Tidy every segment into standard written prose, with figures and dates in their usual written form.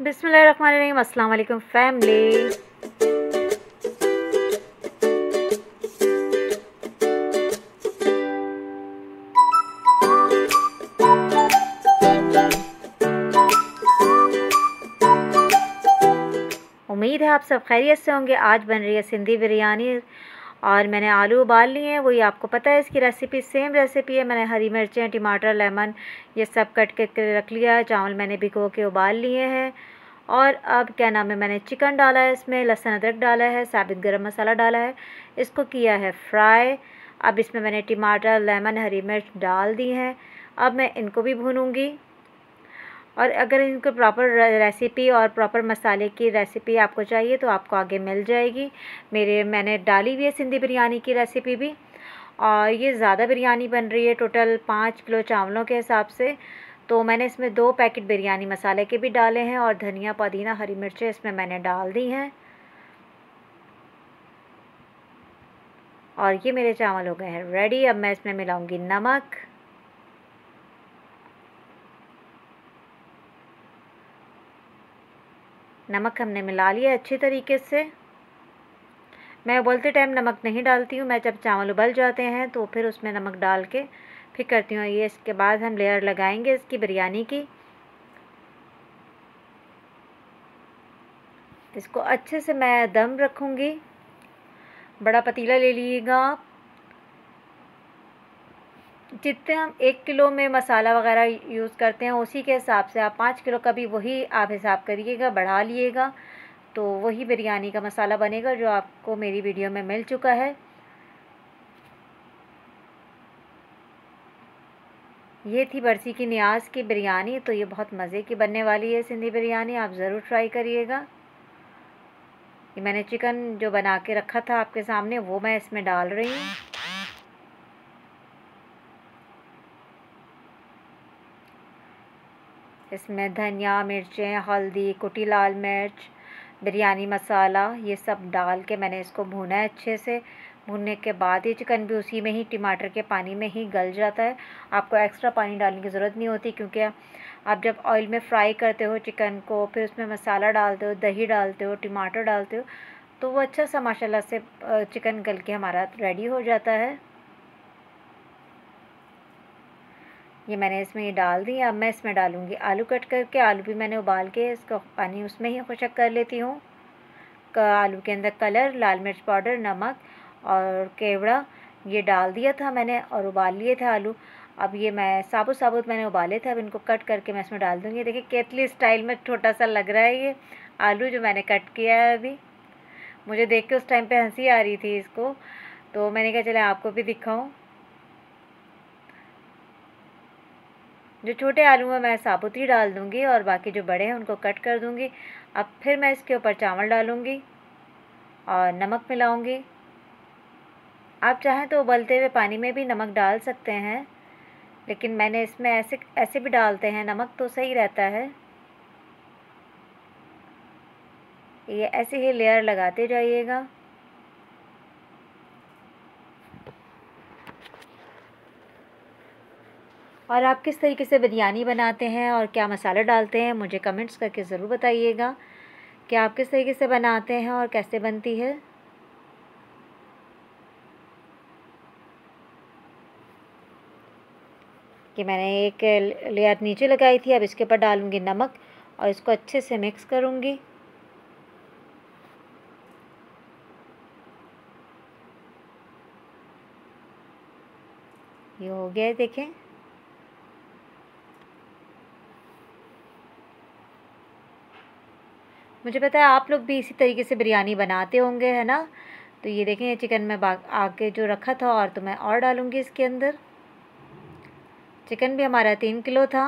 बिस्मिल्लाहिर्रहमानिर्रहीम। अस्सलाम वालेकुम फैमिली। उम्मीद है आप सब खैरियत से होंगे। आज बन रही है सिंधी बिरयानी और मैंने आलू उबाल लिए हैं। वही आपको पता है इसकी रेसिपी, सेम रेसिपी है। मैंने हरी मिर्चें, टमाटर, लेमन ये सब कट के रख लिया है। चावल मैंने भिगो के उबाल लिए हैं। और अब क्या नाम है, मैंने चिकन डाला है, इसमें लहसुन अदरक डाला है, साबित गरम मसाला डाला है, इसको किया है फ्राई। अब इसमें मैंने टमाटर, लेमन, हरी मिर्च डाल दी हैं। अब मैं इनको भी भूनूंगी। और अगर इनको प्रॉपर रेसिपी और प्रॉपर मसाले की रेसिपी आपको चाहिए तो आपको आगे मिल जाएगी। मैंने डाली हुई है सिंधी बिरयानी की रेसिपी भी। और ये ज़्यादा बिरयानी बन रही है, टोटल 5 किलो चावलों के हिसाब से। तो मैंने इसमें 2 पैकेट बिरयानी मसाले के भी डाले हैं और धनिया, पुदीना, हरी मिर्चें इसमें मैंने डाल दी हैं। और ये मेरे चावल हो गए हैं रेडी। अब मैं इसमें मिलाऊंगी नमक। नमक हमने मिला लिया अच्छी तरीके से। मैं उबलते टाइम नमक नहीं डालती हूँ, मैं जब चावल उबल जाते हैं तो फिर उसमें नमक डाल के फिर करती हूँ ये। इसके बाद हम लेयर लगाएंगे इसकी बिरयानी की। इसको अच्छे से मैं दम रखूँगी। बड़ा पतीला ले लीजिएगा आप। जितने हम 1 किलो में मसाला वगैरह यूज़ करते हैं उसी के हिसाब से आप 5 किलो का भी वही आप हिसाब करिएगा, बढ़ा लिएगा तो वही बिरयानी का मसाला बनेगा जो आपको मेरी वीडियो में मिल चुका है। ये थी बरसी की नियाज़ की बिरयानी। तो ये बहुत मज़े की बनने वाली है सिंधी बिरयानी, आप ज़रूर ट्राई करिएगा। ये मैंने चिकन जो बना के रखा था आपके सामने वो मैं इसमें डाल रही हूँ। इसमें धनिया, मिर्चें, हल्दी, कुटी लाल मिर्च, बिरयानी मसाला ये सब डाल के मैंने इसको भूना है अच्छे से। भूनने के बाद ये चिकन भी उसी में ही टमाटर के पानी में ही गल जाता है। आपको एक्स्ट्रा पानी डालने की ज़रूरत नहीं होती, क्योंकि आप जब ऑयल में फ्राई करते हो चिकन को, फिर उसमें मसाला डालते हो, दही डालते हो, टमाटर डालते हो, तो वो अच्छा सा माशाल्लाह से चिकन गल के हमारा रेडी हो जाता है। ये मैंने इसमें ये डाल दी। अब मैं इसमें डालूँगी आलू कट करके। आलू भी मैंने उबाल के इसका पानी उसमें ही खुशक कर लेती हूँ। आलू के अंदर कलर, लाल मिर्च पाउडर, नमक और केवड़ा ये डाल दिया था मैंने और उबाल लिए थे आलू। अब ये मैं साबुत साबुत मैंने उबाले थे। अब इनको कट करके मैं इसमें डाल दूँगी। देखिए केतली स्टाइल में छोटा सा लग रहा है ये आलू जो मैंने कट किया है। अभी मुझे देख के उस टाइम पे हंसी आ रही थी इसको, तो मैंने कहा चले आपको भी दिखाऊँ। जो छोटे आलू हैं मैं साबुत ही डाल दूँगी और बाकी जो बड़े हैं उनको कट कर दूँगी। अब फिर मैं इसके ऊपर चावल डालूँगी और नमक मिलाऊँगी। आप चाहें तो उबलते हुए पानी में भी नमक डाल सकते हैं, लेकिन मैंने इसमें ऐसे ऐसे भी डालते हैं नमक तो सही रहता है। ये ऐसे ही लेयर लगाते जाइएगा। और आप किस तरीके से बिरयानी बनाते हैं और क्या मसाला डालते हैं मुझे कमेंट्स करके ज़रूर बताइएगा कि आप किस तरीके से बनाते हैं और कैसे बनती है। कि मैंने एक लेयर नीचे लगाई थी, अब इसके ऊपर डालूँगी नमक और इसको अच्छे से मिक्स करूँगी। ये हो गया है, देखें। मुझे पता है आप लोग भी इसी तरीके से बिरयानी बनाते होंगे, है ना। तो ये देखें ये चिकन में आगे जो रखा था और तो मैं और डालूँगी इसके अंदर। चिकन भी हमारा 3 किलो था।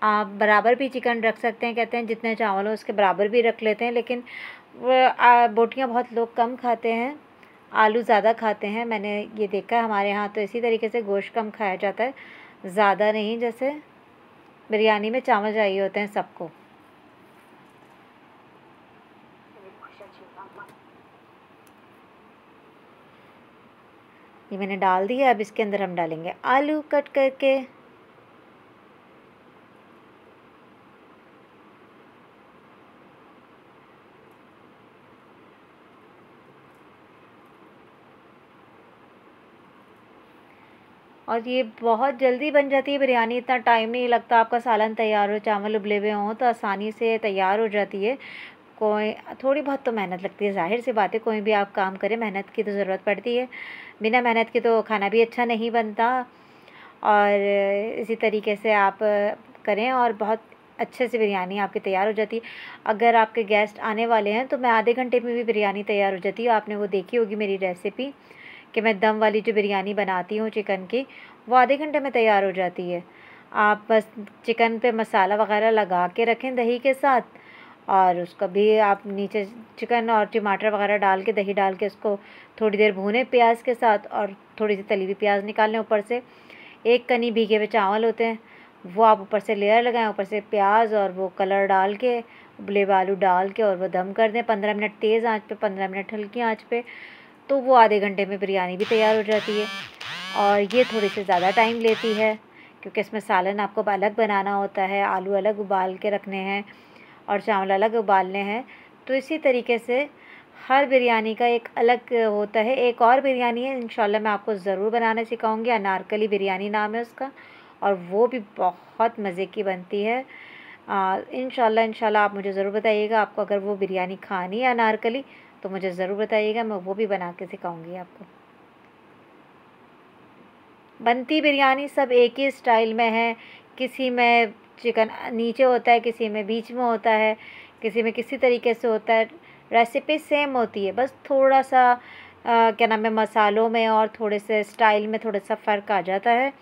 आप बराबर भी चिकन रख सकते हैं, कहते हैं जितने चावल हो उसके बराबर भी रख लेते हैं, लेकिन बोटियाँ बहुत लोग कम खाते हैं, आलू ज़्यादा खाते हैं। मैंने ये देखा है हमारे यहाँ तो इसी तरीके से गोश्त कम खाया जाता है, ज़्यादा नहीं। जैसे बिरयानी में चावल चाहिए होते हैं सबको। ये मैंने डाल दिया। अब इसके अंदर हम डालेंगे आलू कट करके। और ये बहुत जल्दी बन जाती है बिरयानी, इतना टाइम नहीं लगता। आपका सालन तैयार हो, चावल उबले हुए हों तो आसानी से तैयार हो जाती है। कोई थोड़ी बहुत तो मेहनत लगती है, ज़ाहिर सी बात है, कोई भी आप काम करें मेहनत की तो ज़रूरत पड़ती है। बिना मेहनत के तो खाना भी अच्छा नहीं बनता। और इसी तरीके से आप करें और बहुत अच्छे से बिरयानी आपकी तैयार हो जाती है। अगर आपके गेस्ट आने वाले हैं तो मैं आधे घंटे में भी बिरयानी तैयार हो जाती है। आपने वो देखी होगी मेरी रेसिपी कि मैं दम वाली जो बिरयानी बनाती हूँ चिकन की, वो आधे घंटे में तैयार हो जाती है। आप बस चिकन पे मसाला वगैरह लगा के रखें दही के साथ, और उसका भी आप नीचे चिकन और टमाटर वगैरह डाल के, दही डाल के उसको थोड़ी देर भूनें प्याज के साथ, और थोड़ी सी तली हुई प्याज निकाल लें ऊपर से। एक कनी भीगे हुए चावल होते हैं वो आप ऊपर से लेयर लगाएं, ऊपर से प्याज और वो कलर डाल के, उबले हुए आलू डाल के, और वो दम कर दें 15 मिनट तेज़ आंच पे, 15 मिनट हल्की आंच पे। तो वो आधे घंटे में बिरयानी भी तैयार हो जाती है। और ये थोड़ी सी ज़्यादा टाइम लेती है क्योंकि इसमें सालन आपको अलग बनाना होता है, आलू अलग उबाल के रखने हैं और चावल अलग उबालने हैं। तो इसी तरीके से हर बिरयानी का एक अलग होता है। एक और बिरयानी है, इंशाल्लाह मैं आपको ज़रूर बनाना सिखाऊंगी, अनारकली बिरयानी नाम है उसका, और वो भी बहुत मज़े की बनती है। इंशाल्लाह आप मुझे ज़रूर बताइएगा। आपको अगर वो बिरयानी खानी है अनारकली तो मुझे ज़रूर बताइएगा, मैं वो भी बना के सिखाऊंगी आपको। बनती बिरयानी सब एक ही स्टाइल में है, किसी में चिकन नीचे होता है, किसी में बीच में होता है, किसी में किसी तरीके से होता है। रेसिपी सेम होती है, बस थोड़ा सा क्या नाम है, मसालों में और थोड़े से स्टाइल में थोड़ा सा फ़र्क आ जाता है,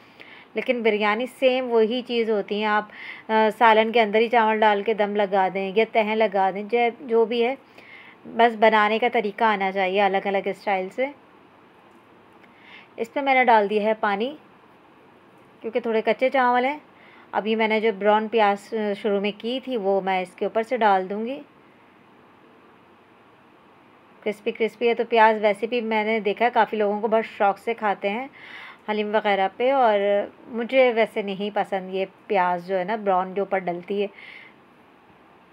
लेकिन बिरयानी सेम वही चीज़ होती है। आप सालन के अंदर ही चावल डाल के दम लगा दें या तह लगा दें, जो भी है, बस बनाने का तरीका आना चाहिए अलग अलग स्टाइल से। इसमें मैंने डाल दिया है पानी क्योंकि थोड़े कच्चे चावल हैं। अभी मैंने जो ब्राउन प्याज शुरू में की थी वो मैं इसके ऊपर से डाल दूँगी। क्रिस्पी क्रिस्पी है तो प्याज वैसे भी मैंने देखा काफ़ी लोगों को बहुत शौक़ से खाते हैं हलीम वगैरह पे, और मुझे वैसे नहीं पसंद ये प्याज जो है ना ब्राउन जो ऊपर डलती है।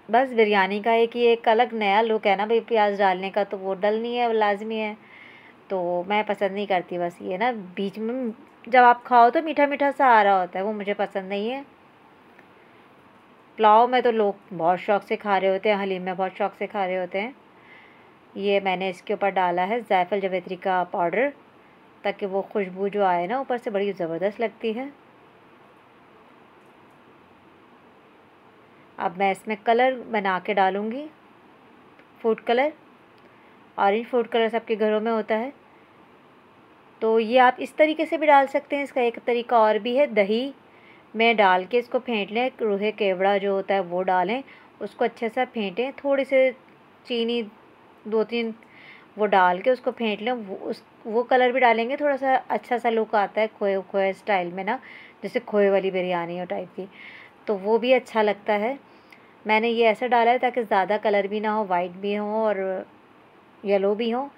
बस बिरयानी का एक अलग नया लुक है ना भाई प्याज डालने का, तो वो डलनी है, वो लाजमी है, तो मैं पसंद नहीं करती। बस ये ना बीच में जब आप खाओ तो मीठा मीठा सा आ रहा होता है, वो मुझे पसंद नहीं है। पुलाव में तो लोग बहुत शौक़ से खा रहे होते हैं, हलीम में बहुत शौक़ से खा रहे होते हैं। ये मैंने इसके ऊपर डाला है जायफल जावित्री का पाउडर, ताकि वो खुशबू जो आए ना ऊपर से बड़ी ज़बरदस्त लगती है। अब मैं इसमें कलर बना के डालूँगी, food colour. Orange food colour सबके घरों में होता है, तो ये आप इस तरीके से भी डाल सकते हैं। इसका एक तरीका और भी है, दही में डाल के इसको फेंट लें, रूहे केवड़ा जो होता है वो डालें, उसको अच्छे से फेंटें, थोड़ी से चीनी 2-3 वो डाल के उसको फेंट लें। वो कलर भी डालेंगे, थोड़ा सा अच्छा सा लुक आता है खोए खोए स्टाइल में ना, जैसे खोए वाली बिरयानी हो टाइप की, तो वो भी अच्छा लगता है। मैंने ये ऐसा डाला है ताकि ज़्यादा कलर भी ना हो, वाइट भी हो और येलो भी हो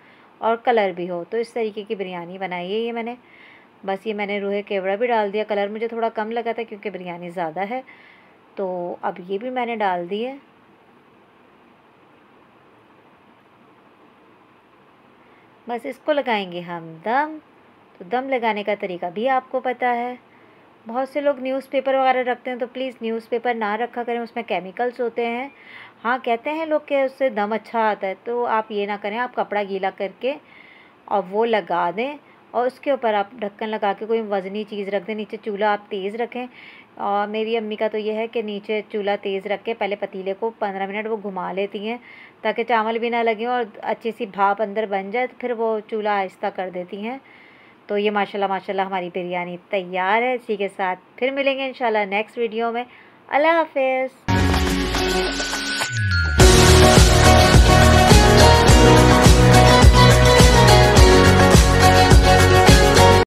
और कलर भी हो। तो इस तरीके की बिरयानी बनाई है ये मैंने। बस ये मैंने रूहे केवड़ा भी डाल दिया, कलर मुझे थोड़ा कम लगा था क्योंकि बिरयानी ज़्यादा है, तो अब ये भी मैंने डाल दी है। बस इसको लगाएंगे हम दम। तो दम लगाने का तरीका भी आपको पता है। बहुत से लोग न्यूज़पेपर वगैरह रखते हैं, तो प्लीज़ न्यूज़पेपर ना रखा करें, उसमें केमिकल्स होते हैं। हाँ, कहते हैं लोग कि उससे दम अच्छा आता है, तो आप ये ना करें। आप कपड़ा गीला करके और वो लगा दें, और उसके ऊपर आप ढक्कन लगा के कोई वज़नी चीज़ रख दें। नीचे चूल्हा आप तेज़ रखें, और मेरी अम्मी का तो ये है कि नीचे चूल्हा तेज़ रख के पहले पतीले को 15 मिनट वो घुमा लेती हैं, ताकि चावल भी ना लगे और अच्छी सी भाप अंदर बन जाए, तो फिर वो चूल्हा आहिस्ता कर देती हैं। तो ये माशाल्लाह हमारी बिरयानी तैयार है। इसी के साथ फिर मिलेंगे इंशाल्लाह नेक्स्ट वीडियो में। अल्लाह हाफ़िज़।